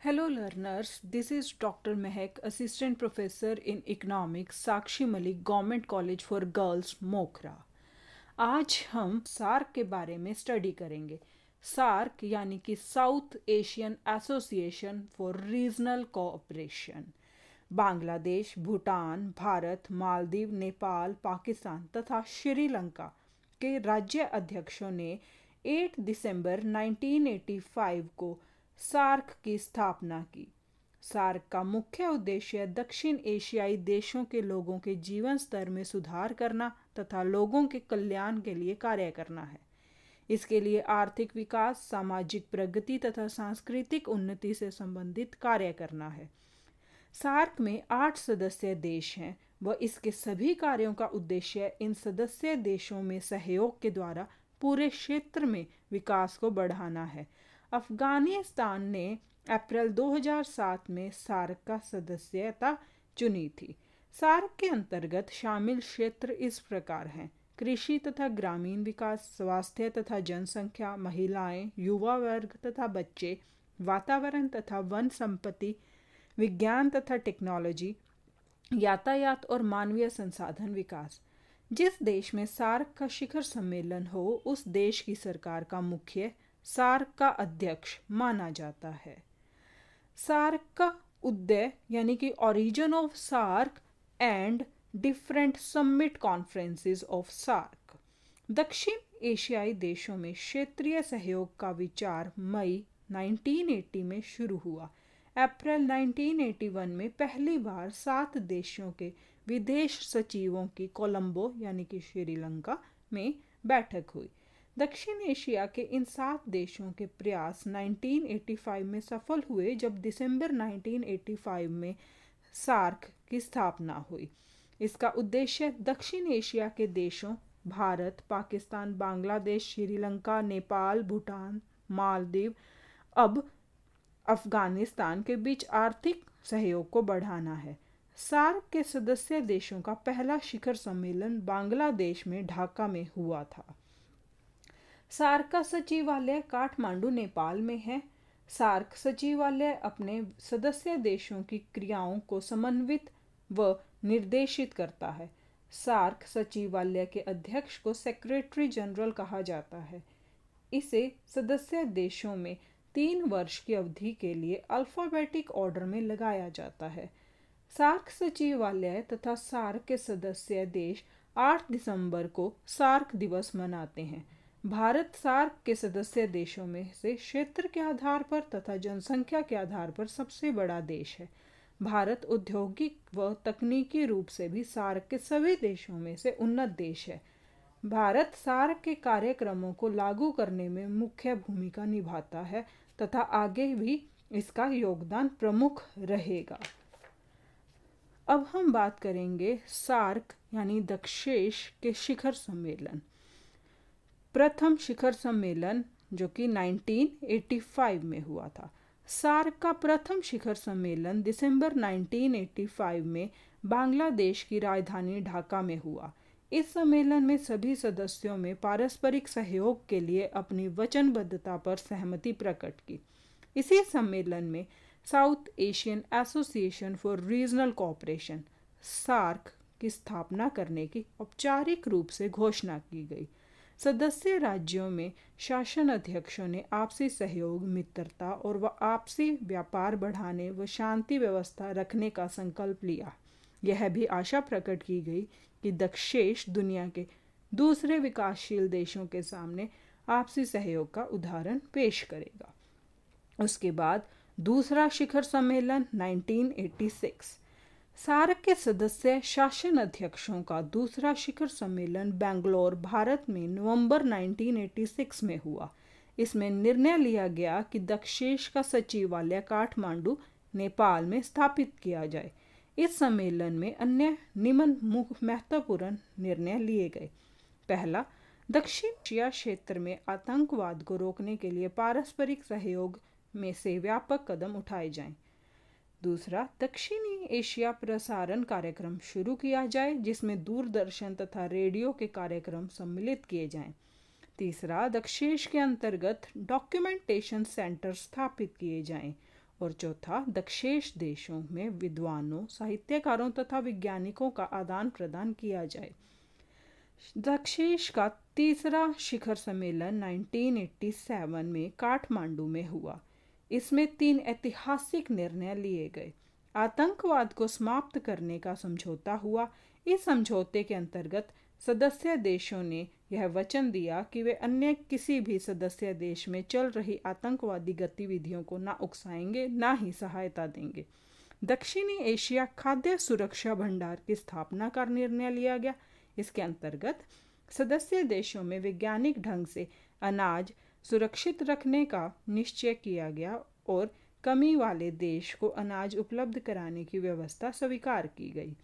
Hello learners, this is Dr. Mehak, Assistant Professor in Economics, Sakshi Malik government college for girls Mokhra. आज हम SAARC के बारे में स्टडी करेंगे। सार्क यानी कि south Asian Association for Regional cooperation Bangladesh, Bhutan, Bharat, Maldives, Nepal, Pakistan तथा श्रीलंका के राज्य अध्यक्षों ने 8 दिसंबर 1985 को सार्क की स्थापना की। सार्क का मुख्य उद्देश्य दक्षिण एशियाई देशों के लोगों के जीवन स्तर में सुधार करना तथा लोगों के कल्याण के लिए कार्य करना है। इसके लिए आर्थिक विकास, सामाजिक प्रगति तथा सांस्कृतिक उन्नति से संबंधित कार्य करना है। सार्क में 8 सदस्य देश हैं व इसके सभी कार्यों का उद्देश्य इन सदस्य देशों में सहयोग के द्वारा पूरे क्षेत्र में विकास को बढ़ाना है। अफगानिस्तान ने अप्रैल 2007 में सार्क का सदस्यता चुनी थी। सार्क के अंतर्गत शामिल क्षेत्र इस प्रकार हैं: कृषि तथा ग्रामीण विकास, स्वास्थ्य तथा जनसंख्या, महिलाएं, युवा वर्ग तथा बच्चे, वातावरण तथा वन संपत्ति, विज्ञान तथा टेक्नोलॉजी, यातायात और मानवीय संसाधन विकास। जिस देश में सार्क का शिखर सम्मेलन हो उस देश की सरकार का मुख्य सार्क का अध्यक्ष माना जाता है। सार्क का उद्देश्य यानी कि origin of SAARC and different summit conferences of SAARC. दक्षिण एशियाई देशों में क्षेत्रीय सहयोग का विचार मई 1980 में शुरू हुआ। अप्रैल 1981 में पहली बार 7 देशों के विदेश सचिवों की कोलंबो यानी कि श्रीलंका में बैठक हुई। दक्षिण एशिया के इन 7 देशों के प्रयास 1985 में सफल हुए जब दिसंबर 1985 में सार्क की स्थापना हुई। इसका उद्देश्य दक्षिण एशिया के देशों भारत, पाकिस्तान, बांग्लादेश, श्रीलंका, नेपाल, भूटान, मालदीव अब अफगानिस्तान के बीच आर्थिक सहयोग को बढ़ाना है। सार्क के सदस्य देशों का पहला शिखर सम्मेलन बांग्लादेश में ढाका में हुआ था। सार्क का सचिवालय काठमांडू, नेपाल में है। सार्क सचिवालय अपने सदस्य देशों की क्रियाओं को समन्वित व निर्देशित करता है। सार्क सचिवालय के अध्यक्ष को सेक्रेटरी जनरल कहा जाता है। इसे सदस्य देशों में 3 वर्ष की अवधि के लिए अल्फाबेटिक ऑर्डर में लगाया जाता है। सार्क सचिवालय तथा सार्क के सदस्य देश 8 दिसंबर को सार्क दिवस मनाते हैं। भारत सार्क के सदस्य देशों में से क्षेत्र के आधार पर तथा जनसंख्या के आधार पर सबसे बड़ा देश है। भारत औद्योगिक व तकनीकी रूप से भी सार्क के सभी देशों में से उन्नत देश है। भारत सार्क के कार्यक्रमों को लागू करने में मुख्य भूमिका निभाता है तथा आगे भी इसका योगदान प्रमुख रहेगा। अब हम बात करेंगे सार्क यानी दक्षेश के शिखर सम्मेलन। प्रथम शिखर सम्मेलन जो कि 1985 में हुआ था। सार्क का प्रथम शिखर सम्मेलन दिसंबर 1985 में बांग्लादेश की राजधानी ढाका में हुआ। इस सम्मेलन में सभी सदस्यों में पारस्परिक सहयोग के लिए अपनी वचनबद्धता पर सहमति प्रकट की। इसी सम्मेलन में South Asian Association for Regional Cooperation SAARC की स्थापना करने की औपचारिक रूप से घोषणा की गई। सदस्य राज्यों में शासन अध्यक्षों ने आपसी सहयोग, मित्रता और आपसी व्यापार बढ़ाने व शांति व्यवस्था रखने का संकल्प लिया। यह भी आशा प्रकट की गई कि दक्षेश दुनिया के दूसरे विकासशील देशों के सामने आपसी सहयोग का उदाहरण पेश करेगा। उसके बाद दूसरा शिखर सम्मेलन 1986। सार्क के सदस्य शासन अध्यक्षों का दूसरा शिखर सम्मेलन बेंगलोर, भारत में नवंबर 1986 में हुआ। इसमें निर्णय लिया गया कि दक्षेश का सचिवालय काठमांडू, नेपाल में स्थापित किया जाए। इस सम्मेलन में अन्य निम्न महत्वपूर्ण निर्णय लिए गए। पहला, दक्षिण एशिया क्षेत्र में आतंकवाद को रोकने के लिए पारस्परिक सहयोग में से व्यापक कदम उठाए जाएं। दूसरा, दक्षिणी एशिया प्रसारण कार्यक्रम शुरू किया जाए जिसमें दूरदर्शन तथा रेडियो के कार्यक्रम सम्मिलित किए जाएं। तीसरा, दक्षेश के अंतर्गत डॉक्यूमेंटेशन सेंटर स्थापित किए जाएं। और चौथा, दक्षेश देशों में विद्वानों, साहित्यकारों तथा वैज्ञानिकों का आदान प्रदान किया जाए। दक्षेश का तीसरा शिखर सम्मेलन 1987 में काठमांडू में हुआ। इसमें 3 ऐतिहासिक निर्णय लिए गए। आतंकवाद को समाप्त करने का समझौता हुआ। इस समझौते के अंतर्गत सदस्य देशों ने यह वचन दिया कि वे अन्य किसी भी सदस्य देश में चल रही आतंकवादी गतिविधियों को न उकसाएंगे, न ही सहायता देंगे। दक्षिणी एशिया खाद्य सुरक्षा भंडार की स्थापना का निर्णय लिया गया। इसके अंतर्गत सदस्य देशों में वैज्ञानिक ढंग से अनाज सुरक्षित रखने का निश्चय किया गया और कमी वाले देश को अनाज उपलब्ध कराने की व्यवस्था स्वीकार की गई।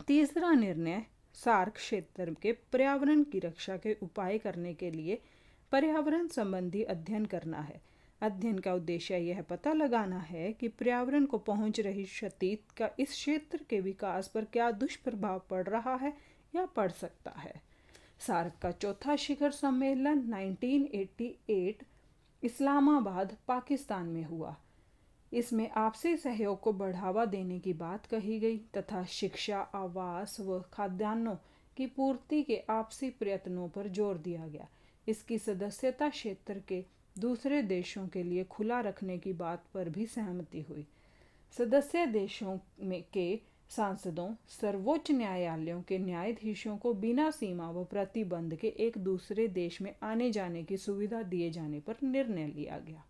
तीसरा निर्णय, सार्क क्षेत्र के पर्यावरण की रक्षा के उपाय करने के लिए पर्यावरण संबंधी अध्ययन करना है। अध्ययन का उद्देश्य यह पता लगाना है कि पर्यावरण को पहुंच रही क्षति का इस क्षेत्र के विकास पर क्या दुष्प्रभाव पड़ रहा है या पड़ सकता है। सार्क का चौथा शिखर सम्मेलन 1988 इस्लामाबाद, पाकिस्तान में हुआ। इसमें आपसी सहयोग को बढ़ावा देने की बात कही गई तथा शिक्षा, आवास व खाद्यान्नों की पूर्ति के आपसी प्रयत्नों पर जोर दिया गया। इसकी सदस्यता क्षेत्र के दूसरे देशों के लिए खुला रखने की बात पर भी सहमति हुई। सदस्य देशों में के सांसदों, सर्वोच्च न्यायालयों के न्यायाधीशों को बिना सीमा व प्रतिबंध के एक दूसरे देश में आने जाने की सुविधा दिए जाने पर निर्णय लिया गया।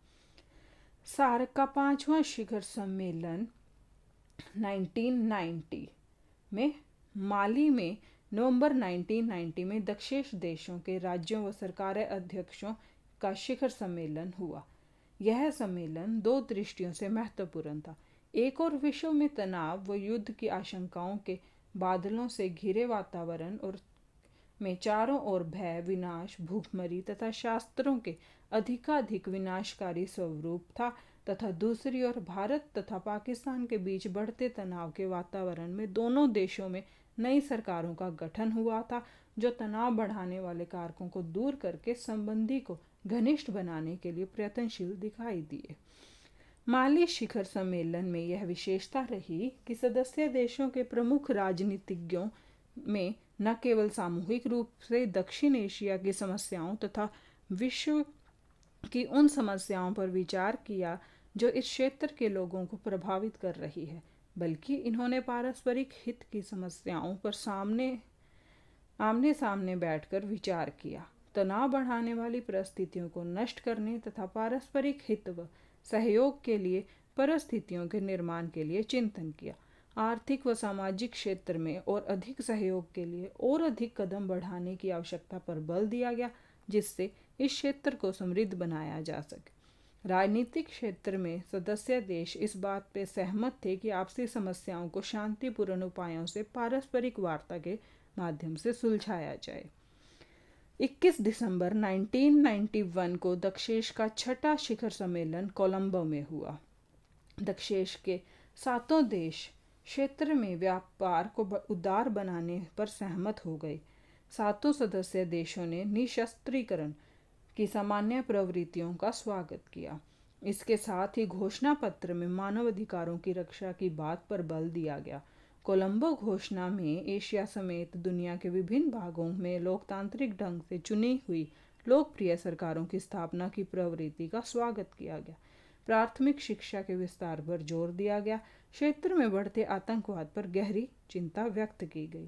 सार्क का 5वां शिखर सम्मेलन 1990 में माली में नवंबर 1990 में दक्षेश देशों के राज्यों व सरकार अध्यक्षों का शिखर सम्मेलन हुआ। यह सम्मेलन 2 दृष्टियों से महत्वपूर्ण था। एक और विश्व में तनाव व युद्ध की आशंकाओं के बादलों से घिरे वातावरण और में चारों ओर भय, विनाश, भूखमरी तथा शास्त्रों के अधिकाधिक विनाशकारी स्वरूप था तथा दूसरी ओर भारत तथा पाकिस्तान के बीच बढ़ते तनाव के वातावरण में दोनों देशों में नई सरकारों का गठन हुआ था, जो तनाव बढ़ाने वाले कारकों को दूर करके संबंधी को घनिष्ठ बनाने के लिए प्रयत्नशील दिखाई दिए। माली शिखर सम्मेलन में यह विशेषता रही कि सदस्य देशों के प्रमुख राजनीतिज्ञों में न केवल सामूहिक रूप से दक्षिण एशिया की समस्याओं तथा विश्व की उन समस्याओं पर विचार किया जो इस क्षेत्र के लोगों को प्रभावित कर रही है, बल्कि इन्होंने पारस्परिक हित की समस्याओं पर आमने सामने बैठकर विचार किया, तनाव बढ़ाने वाली परिस्थितियों को नष्ट करने तथा पारस्परिक हित व सहयोग के लिए परिस्थितियों के निर्माण के लिए चिंतन किया। आर्थिक व सामाजिक क्षेत्र में और अधिक सहयोग के लिए और अधिक कदम बढ़ाने की आवश्यकता पर बल दिया गया, जिससे इस क्षेत्र को समृद्ध बनाया जा सके। राजनीतिक क्षेत्र में सदस्य देश इस बात पर सहमत थे कि आपसी समस्याओं को शांतिपूर्ण उपायों से पारस्परिक वार्ता के माध्यम से सुलझाया जाए। 21 दिसंबर 1991 को दक्षेश का 6वां शिखर सम्मेलन कोलंबो में हुआ। दक्षेश के 7 देश क्षेत्र में व्यापार को उदार बनाने पर सहमत हो गए। 7 सदस्य देशों ने निशस्त्रीकरण की सामान्य प्रवृत्तियों का स्वागत किया। इसके साथ ही घोषणा पत्र में मानव अधिकारों की रक्षा की बात पर बल दिया गया। कोलंबो घोषणा में एशिया समेत दुनिया के विभिन्न भागों में लोकतांत्रिक ढंग से चुनी हुई लोकप्रिय सरकारों की स्थापना की प्रवृत्ति का स्वागत किया गया। प्राथमिक शिक्षा के विस्तार पर जोर दिया गया। क्षेत्र में बढ़ते आतंकवाद पर गहरी चिंता व्यक्त की गई।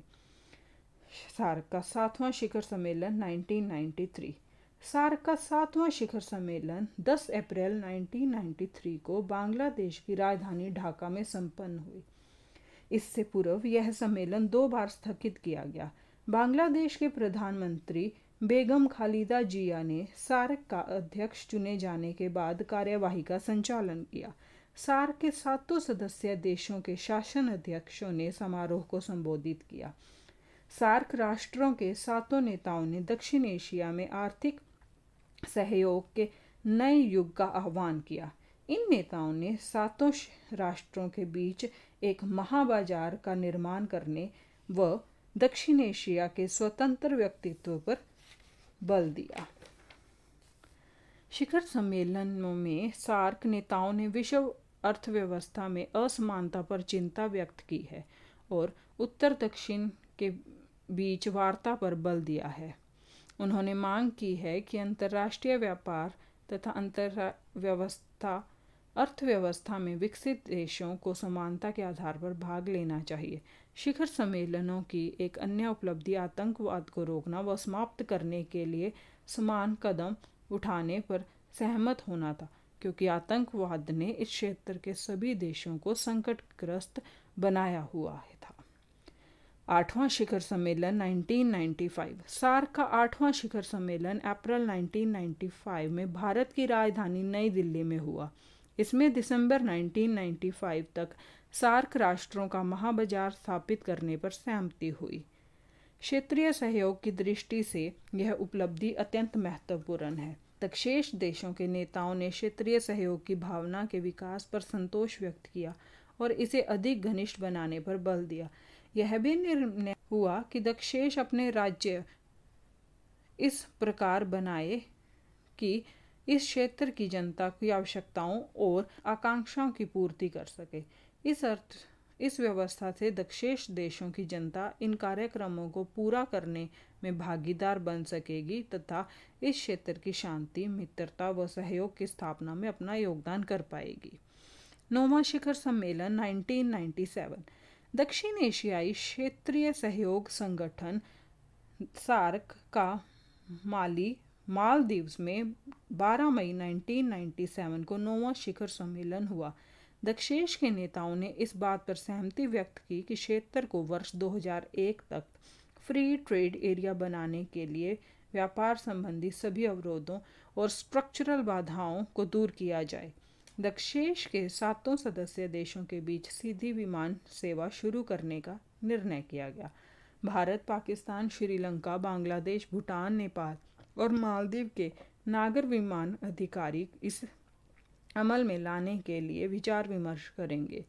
सार्क का 7वां शिखर सम्मेलन 1993। सार्क का 7वां शिखर सम्मेलन 10 अप्रैल 1993 को बांग्लादेश की राजधानी ढाका में संपन्न हुई। इससे पूर्व यह सम्मेलन 2 बार स्थगित किया गया। बांग्लादेश के प्रधानमंत्री बेगम खालिदा जिया ने सार्क का अध्यक्ष चुने जाने के बाद कार्यवाही का संचालन किया। सार्क के 7 सदस्य देशों के शासन अध्यक्षों ने समारोह को संबोधित किया। सार्क राष्ट्रों के 7 नेताओं ने दक्षिण एशिया में आर्थिक सहयोग के नए युग का आह्वान किया। इन नेताओं ने 7 राष्ट्रों के बीच एक महाबाजार का निर्माण करने व दक्षिण एशिया के स्वतंत्र व्यक्तित्व पर बल दिया। शिखर सम्मेलनों में सार्क नेताओं ने विश्व अर्थव्यवस्था में असमानता पर चिंता व्यक्त की है और उत्तर दक्षिण के बीच वार्ता पर बल दिया है। उन्होंने मांग की है कि अंतर्राष्ट्रीय व्यापार तथा अर्थव्यवस्था में विकसित देशों को समानता के आधार पर भाग लेना चाहिए। शिखर सम्मेलनों की एक अन्य उपलब्धि आतंकवाद को रोकना व समाप्त करने के लिए समान कदम उठाने पर सहमत होना था, क्योंकि आतंकवाद ने इस क्षेत्र के सभी देशों को संकटग्रस्त बनाया हुआ था। 8वां शिखर सम्मेलन 1995। सार्क का 8वां शिखर सम्मेलन अप्रैल 1995 में भारत की राजधानी नई दिल्ली में हुआ। इसमें दिसंबर 1995 तक सार्क राष्ट्रों का महाबाजार स्थापित करने पर सहमति हुई। क्षेत्रीय सहयोग की दृष्टि से यह उपलब्धि अत्यंत महत्वपूर्ण है। दक्षेश देशों के नेताओं ने क्षेत्रीय सहयोग की भावना के विकास पर संतोष व्यक्त किया और इसे अधिक घनिष्ठ बनाने पर बल दिया। यह भी निर्णय हुआ कि दक्षेश अपने राज्य इस प्रकार बनाए कि इस क्षेत्र की जनता की आवश्यकताओं और आकांक्षाओं की पूर्ति कर सके। इस व्यवस्था से दक्षेश देशों की जनता इन कार्यक्रमों को पूरा करने में भागीदार बन सकेगी तथा इस क्षेत्र की शांति, मित्रता व सहयोग की स्थापना में अपना योगदान कर पाएगी। 9वां शिखर सम्मेलन 1997। दक्षिण एशियाई क्षेत्रीय सहयोग संगठन सार्क का मालदीव्स में 12 मई 1997 को 9वां शिखर सम्मेलन हुआ। दक्षेश के नेताओं ने इस बात पर सहमति व्यक्त की कि क्षेत्र को वर्ष 2001 तक फ्री ट्रेड एरिया बनाने के लिए व्यापार संबंधी सभी अवरोधों और स्ट्रक्चरल बाधाओं को दूर किया जाए। दक्षेश के 7 सदस्य देशों के बीच सीधी विमान सेवा शुरू करने का निर्णय किया गया। भारत, पाकिस्तान, श्रीलंका, बांग्लादेश, भूटान, नेपाल और मालदीव के नागर विमान अधिकारी इस अमल में लाने के लिए विचार विमर्श करेंगे।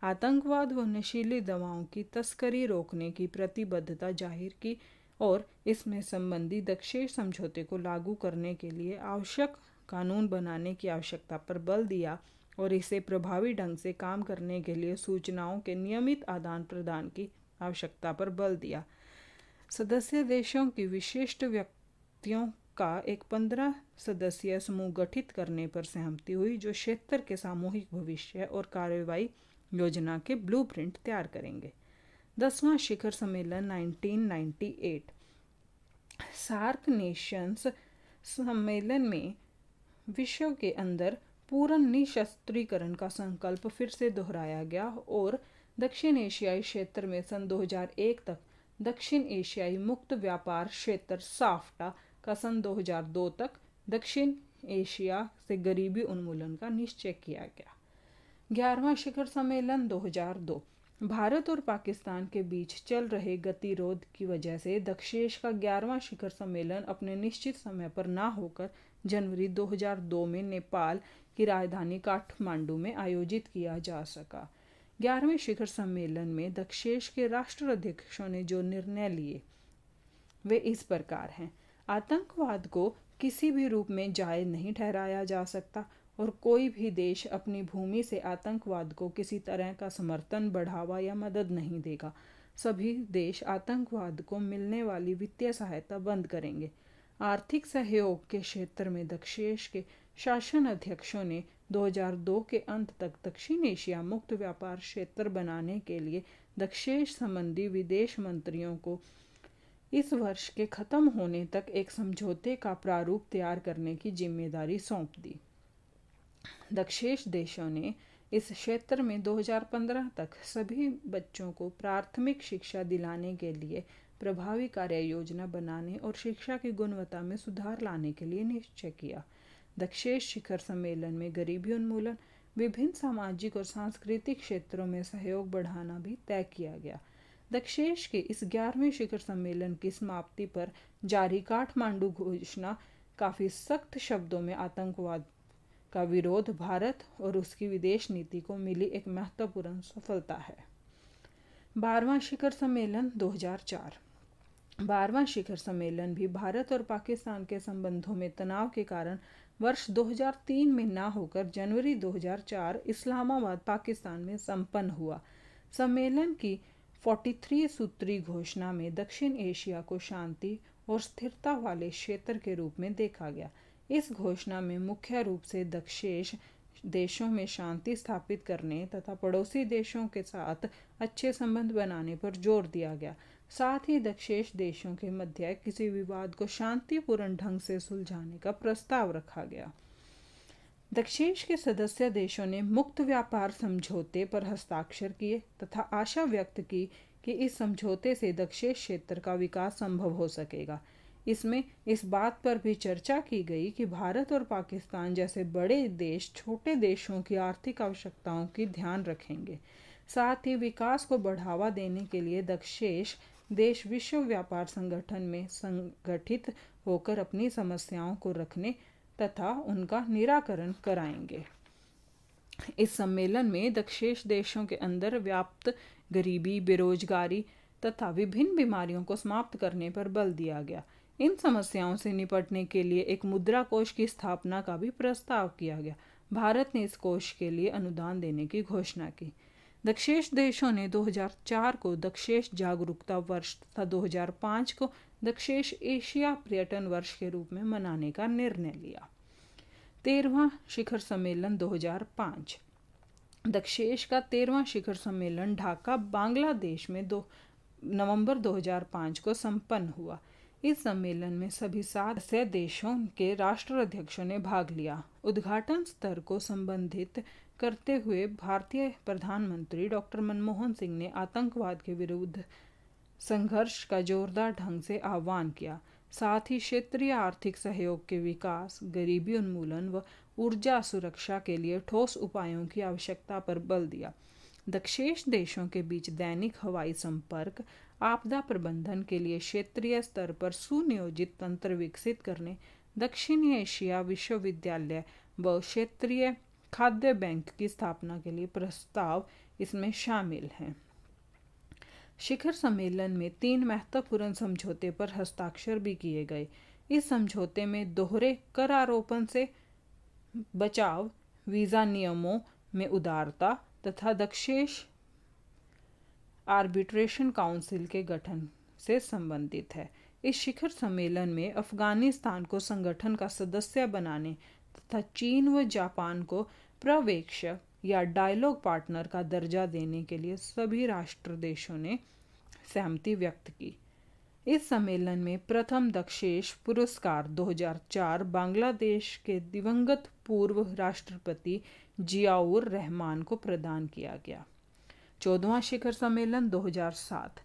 आतंकवाद व नशीली दवाओं की तस्करी रोकने की प्रतिबद्धता जाहिर की और इसमें संबंधी दक्षेश समझौते को लागू करने के लिए आवश्यक कानून बनाने की आवश्यकता पर बल दिया और इसे प्रभावी ढंग से काम करने के लिए सूचनाओं के नियमित आदान प्रदान की आवश्यकता पर बल दिया। सदस्य देशों की विशिष्ट व्यक्तियों का एक 15 सदस्यीय समूह गठित करने पर सहमति हुई, जो क्षेत्र के सामूहिक भविष्य और कार्रवाई योजना के ब्लूप्रिंट तैयार करेंगे। 10वां शिखर सम्मेलन 1998। सार्क नेशंस सम्मेलन में विश्व के अंदर पूर्ण निशस्त्रीकरण का संकल्प फिर से दोहराया गया और दक्षिण एशियाई क्षेत्र में सन 2001 तक दक्षिण एशियाई मुक्त व्यापार क्षेत्र साफ्टा का सन 2002 तक दक्षिण एशिया से गरीबी उन्मूलन का निश्चय किया गया। 11वां शिखर सम्मेलन 2002। भारत और पाकिस्तान के बीच चल रहे गतिरोध की वजह से दक्षेश का 11वां शिखर सम्मेलन अपने निश्चित समय पर न होकर जनवरी 2002 में नेपाल की राजधानी काठमांडू में आयोजित किया जा सका। 11वें शिखर सम्मेलन में दक्षेश के राष्ट्राध्यक्षों ने जो निर्णय लिए वे इस प्रकार हैं। आतंकवाद को किसी भी रूप में जायज नहीं ठहराया जा सकता और कोई भी देश अपनी भूमि से आतंकवाद को किसी तरह का समर्थन, बढ़ावा या मदद नहीं देगा। सभी देश आतंकवाद को मिलने वाली वित्तीय सहायता बंद करेंगे। आर्थिक सहयोग के क्षेत्र में दक्षेश के शासन अध्यक्षों ने 2002 के अंत तक दक्षिण एशिया मुक्त व्यापार क्षेत्र बनाने के लिए दक्षेश संबंधी विदेश मंत्रियों को इस वर्ष के खत्म होने तक एक समझौते का प्रारूप तैयार करने की जिम्मेदारी सौंप दी। दक्षेश देशों ने इस क्षेत्र में 2015 तक सभी बच्चों को प्राथमिक शिक्षा दिलाने के लिए प्रभावी कार्य योजना बनाने और शिक्षा की गुणवत्ता में सुधार लाने के लिए निश्चय किया। दक्षेश शिखर सम्मेलन में गरीबी उन्मूलन, विभिन्न सामाजिक और सांस्कृतिक क्षेत्रों में सहयोग बढ़ाना भी तय किया गया। दक्षेश के इस 11वें शिखर सम्मेलन की समाप्ति पर जारी काठमांडू घोषणा काफी सख्त शब्दों में आतंकवाद का विरोध भारत और उसकी विदेश नीति को मिली एक महत्वपूर्ण सफलता है। 12वां शिखर सम्मेलन 2004। 12वां शिखर सम्मेलन भी भारत और पाकिस्तान के संबंधों में तनाव के कारण वर्ष 2003 में न होकर जनवरी 2004 इस्लामाबाद पाकिस्तान में संपन्न हुआ। सम्मेलन की 43 सूत्री घोषणा में दक्षिण एशिया को शांति और स्थिरता वाले क्षेत्र के रूप में देखा गया। इस घोषणा में मुख्य रूप से दक्षेश देशों में शांति स्थापित करने तथा पड़ोसी देशों के साथ अच्छे संबंध बनाने पर जोर दिया गया। साथ ही दक्षेश देशों के मध्य किसी विवाद को शांतिपूर्ण ढंग से सुलझाने का प्रस्ताव रखा गया। दक्षेश के सदस्य देशों ने मुक्त व्यापार समझौते पर हस्ताक्षर किए तथा आशा व्यक्त की कि इस समझौते से दक्षेश क्षेत्र का विकास संभव हो सकेगा। इसमें इस बात पर भी चर्चा की गई कि भारत और पाकिस्तान जैसे बड़े देश छोटे देशों की आर्थिक आवश्यकताओं की ध्यान रखेंगे। साथ ही विकास को बढ़ावा देने के लिए दक्षेश देश विश्व व्यापार संगठन में संगठित होकर अपनी समस्याओं को रखने तथा उनका निराकरण कराएंगे। इस सम्मेलन में दक्षेश देशों के अंदर व्याप्त गरीबी, बेरोजगारी तथा विभिन्न बीमारियों को समाप्त करने पर बल दिया गया। इन समस्याओं से निपटने के लिए एक मुद्रा कोष की स्थापना का भी प्रस्ताव किया गया। भारत ने इस कोष के लिए अनुदान देने की घोषणा की। दक्षेश देशों ने 2004 को दक्षेश जागरूकता वर्ष तथा 2005 को दक्षेश एशिया पर्यटन वर्ष के रूप में मनाने का निर्णय लिया। 13वां शिखर सम्मेलन 2005। दक्षेश का 13वां शिखर सम्मेलन ढाका, बांग्लादेश में नवंबर 2005 को संपन्न हुआ। इस सम्मेलन में सभी 7 सदस्य देशों के राष्ट्राध्यक्षों ने भाग लिया। उद्घाटन स्तर को संबोधित करते हुए भारतीय प्रधानमंत्री डॉक्टर मनमोहन सिंह ने आतंकवाद के विरुद्ध संघर्ष का जोरदार ढंग से आह्वान किया। साथ ही क्षेत्रीय आर्थिक सहयोग के विकास, गरीबी उन्मूलन व ऊर्जा सुरक्षा के लिए ठोस उपायों की आवश्यकता पर बल दिया। दक्षेश देशों के बीच दैनिक हवाई संपर्क, आपदा प्रबंधन के लिए क्षेत्रीय स्तर पर सुनियोजित तंत्र विकसित करने, दक्षिण एशिया विश्वविद्यालय व क्षेत्रीय खाद्य बैंक की स्थापना के लिए प्रस्ताव इसमें शामिल हैं। शिखर सम्मेलन में 3 महत्वपूर्ण समझौते पर हस्ताक्षर भी किए गए। इस समझौते में दोहरे कर आरोपण से बचाव, वीजा नियमों में उदारता तथा दक्षेश आर्बिट्रेशन काउंसिल के गठन से संबंधित है। इस शिखर सम्मेलन में अफगानिस्तान को संगठन का सदस्य बनाने तथा चीन व जापान को पर्यवेक्षक या डायलॉग पार्टनर का दर्जा देने के लिए सभी राष्ट्र देशों ने सहमति व्यक्त की। इस सम्मेलन में प्रथम दक्षेश पुरस्कार 2004 बांग्लादेश के दिवंगत पूर्व राष्ट्रपति जियाउर रहमान को प्रदान किया गया। 14वां शिखर सम्मेलन 2007।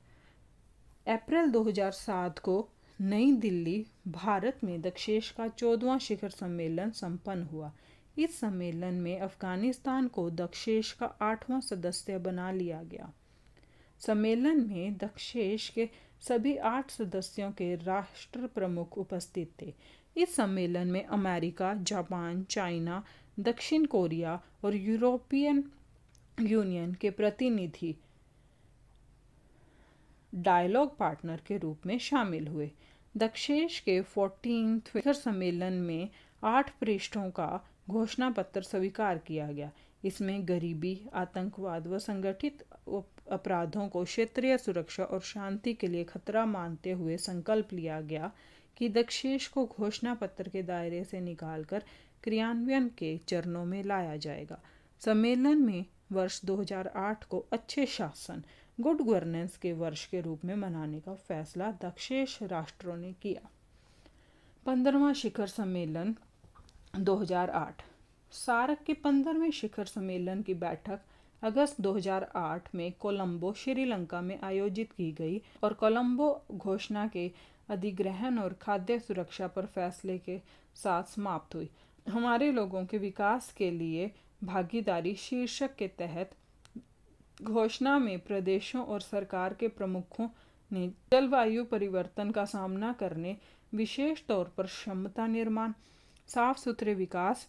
अप्रैल 2007 को नई दिल्ली, भारत में दक्षेश का 14वां शिखर सम्मेलन संपन्न हुआ। इस सम्मेलन में अफगानिस्तान को दक्षेश का 8वां सदस्य बना लिया गया। सम्मेलन में दक्षेश के सभी 8 सदस्यों के राष्ट्र प्रमुख उपस्थित थे। इस सम्मेलन में अमेरिका, जापान, चाइना, दक्षिण कोरिया और यूरोपियन यूनियन के प्रतिनिधि डायलॉग पार्टनर के रूप में शामिल हुए। दक्षेश के 14वें शिखर सम्मेलन में 8 पृष्ठों का घोषणा पत्र स्वीकार किया गया। इसमें गरीबी, आतंकवाद व संगठित अपराधों को क्षेत्रीय सुरक्षा और शांति के लिए खतरा मानते हुए संकल्प लिया गया कि दक्षेश को घोषणा पत्र के दायरे से निकालकर क्रियान्वयन के चरणों में लाया जाएगा। सम्मेलन में वर्ष 2008 को अच्छे शासन, गुड गवर्नेंस के वर्ष के रूप में मनाने का फैसला दक्षेश राष्ट्रों ने किया। 15वां शिखर सम्मेलन 2008। सार्क के 15वें शिखर सम्मेलन की बैठक अगस्त 2008 में कोलंबो, श्रीलंका में आयोजित की गई और कोलंबो घोषणा के अधिग्रहण और खाद्य सुरक्षा पर फैसले के साथ समाप्त हुई। हमारे लोगों के विकास के लिए भागीदारी शीर्षक के तहत घोषणा में प्रदेशों और सरकार के प्रमुखों ने जलवायु परिवर्तन का सामना करने, विशेष तौर पर क्षमता निर्माण, साफ सुथरे विकास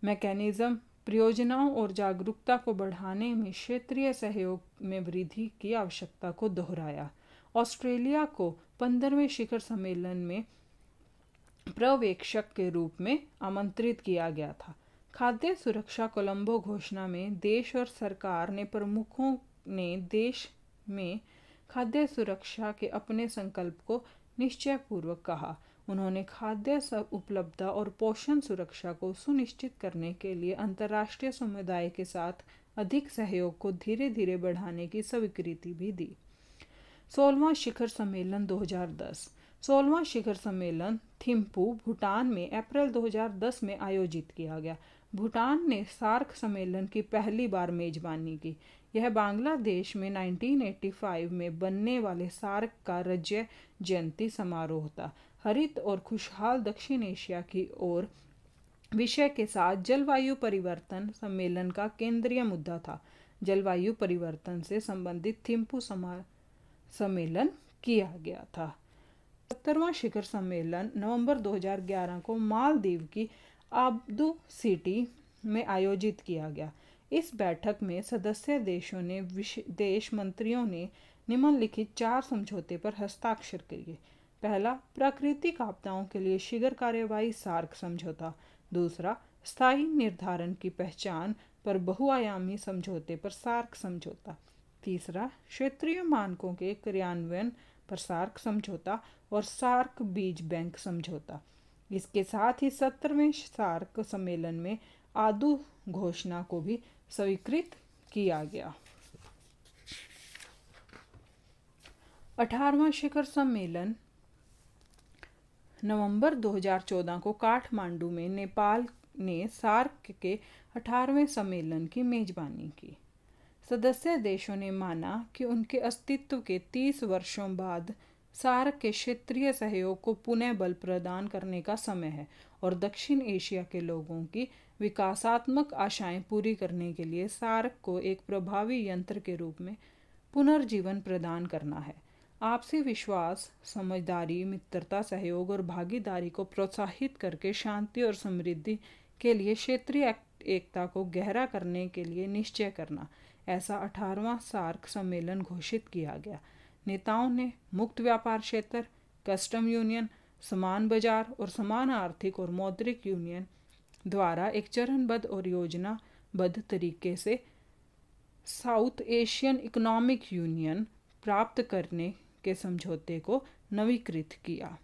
मैकेनिज्म, परियोजनाओं और जागरूकता को बढ़ाने में क्षेत्रीय सहयोग में वृद्धि की आवश्यकता को दोहराया। ऑस्ट्रेलिया को 15वें शिखर सम्मेलन में पर्यवेक्षक के रूप में आमंत्रित किया गया था। खाद्य सुरक्षा कोलंबो घोषणा में देश और सरकार ने प्रमुखों ने देश में खाद्य सुरक्षा के अपने संकल्प को निश्चयपूर्वक कहा। उन्होंने खाद्य उपलब्धता और पोषण सुरक्षा को सुनिश्चित करने के लिए अंतर्राष्ट्रीय समुदाय के साथ अधिक सहयोग को धीरे धीरे बढ़ाने की स्वीकृति भी दी। 16वां शिखर सम्मेलन 2010। 16वां शिखर सम्मेलन थिम्पू, भूटान में अप्रैल 2010 में आयोजित किया गया। भूटान ने सार्क सम्मेलन की पहली बार मेजबानी की। यह बांग्लादेश में 1985 में बनने वाले सार्क का राज्य जयंती समारोह था। हरित और खुशहाल दक्षिण एशिया की ओर विषय के साथ जलवायु परिवर्तन सम्मेलन का केंद्रीय मुद्दा था। जलवायु परिवर्तन से संबंधित थिम्पू सम्मेलन किया गया था। 70वां शिखर सम्मेलन नवंबर 2011 को मालदीव की आब्दू सिटी में आयोजित किया गया। इस बैठक में सदस्य देशों ने देश मंत्रियों ने निम्नलिखित 4 समझौते पर हस्ताक्षर किए। पहला, प्राकृतिक आपदाओं के लिए शीघ्र कार्यवाही सार्क समझौता। दूसरा, स्थायी निर्धारण की पहचान पर बहुआयामी समझौते पर सार्क समझौता। तीसरा, क्षेत्रीय मानकों के क्रियान्वयन पर सार्क समझौता और सार्क बीज बैंक समझौता। इसके साथ ही 70वें सार्क सम्मेलन में आदू घोषणा को भी स्वीकृत किया गया। 18वां शिखर सम्मेलन नवंबर 2014 को काठमांडू में नेपाल ने सार्क के 18वें सम्मेलन की मेजबानी की। सदस्य देशों ने माना कि उनके अस्तित्व के 30 वर्षों बाद सार्क के क्षेत्रीय सहयोग को पुनः बल प्रदान करने का समय है और दक्षिण एशिया के लोगों की विकासात्मक आशाएं पूरी करने के लिए सार्क को एक प्रभावी यंत्र के रूप में पुनर्जीवन प्रदान करना है। आपसी विश्वास, समझदारी, मित्रता, सहयोग और भागीदारी को प्रोत्साहित करके शांति और समृद्धि के लिए क्षेत्रीय एकता को गहरा करने के लिए निश्चय करना, ऐसा 18वां सार्क सम्मेलन घोषित किया गया। नेताओं ने मुक्त व्यापार क्षेत्र, कस्टम यूनियन, समान बाजार और समान आर्थिक और मौद्रिक यूनियन द्वारा एक चरणबद्ध और योजनाबद्ध तरीके से साउथ एशियन इकोनॉमिक यूनियन प्राप्त करने के समझौते को नवीकृत किया।